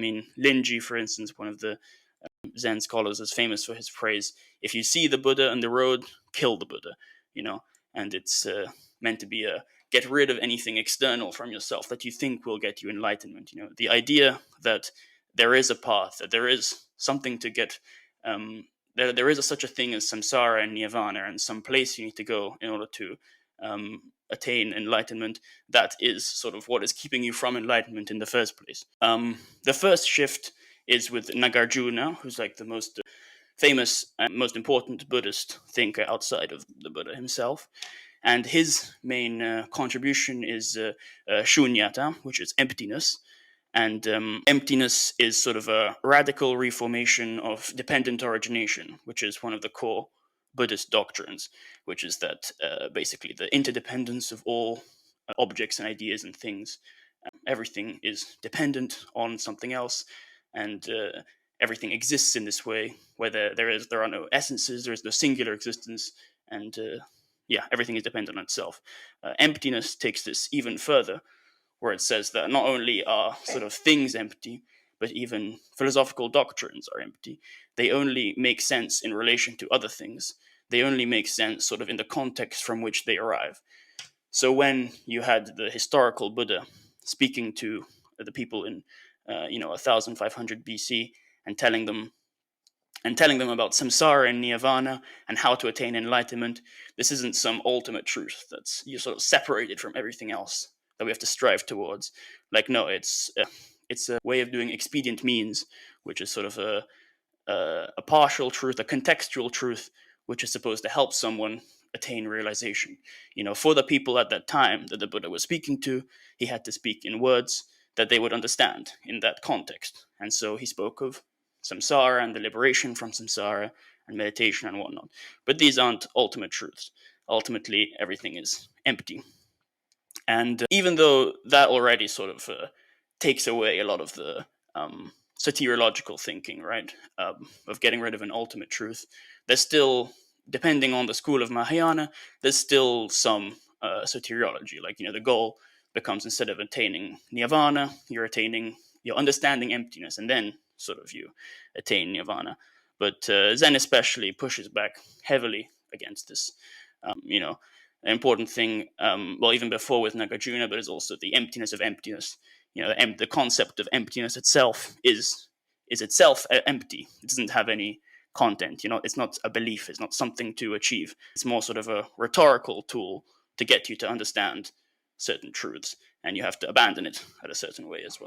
I mean, Linji, for instance, one of the Zen scholars, is famous for his phrase, if you see the Buddha on the road, kill the Buddha, and it's meant to be a get rid of anything external from yourself that you think will get you enlightenment. The idea that there is a path, that there is something to get, there is such a thing as samsara and nirvana, and some place you need to go in order to attain enlightenment. That is sort of what is keeping you from enlightenment in the first place. The first shift is with Nagarjuna, who's like the most famous and most important Buddhist thinker outside of the Buddha himself. And his main contribution is shunyata, which is emptiness. And emptiness is sort of a radical reformation of dependent origination, which is one of the core Buddhist doctrines, which is that basically the interdependence of all objects and ideas and things. Everything is dependent on something else, and everything exists in this way, where there are no essences, there is no singular existence, and everything is dependent on itself. Emptiness takes this even further, where it says that not only are sort of things empty, but even philosophical doctrines are empty. They only make sense in relation to other things. They only make sense sort of in the context from which they arrive. So when you had the historical Buddha speaking to the people in 1500 BC and telling them about samsara and nirvana and how to attain enlightenment, this isn't some ultimate truth that's you sort of separated from everything else that we have to strive towards. Like, no, it's a way of doing expedient means, which is sort of a partial truth, a contextual truth, which is supposed to help someone attain realization. For the people at that time that the Buddha was speaking to, he had to speak in words that they would understand in that context. And so he spoke of samsara and the liberation from samsara and meditation and whatnot. But these aren't ultimate truths. Ultimately, everything is empty. And even though that already sort of takes away a lot of the soteriological thinking, right, of getting rid of an ultimate truth, there's still, depending on the school of Mahayana, there's still some soteriology. Like, the goal becomes, instead of attaining nirvana, you're understanding emptiness, and then sort of you attain nirvana. But Zen especially pushes back heavily against this. An important thing, even before with Nagarjuna, but is also the emptiness of emptiness. The concept of emptiness itself is itself empty. It doesn't have any content. It's not a belief. It's not something to achieve. It's more sort of a rhetorical tool to get you to understand certain truths, and you have to abandon it at a certain way as well.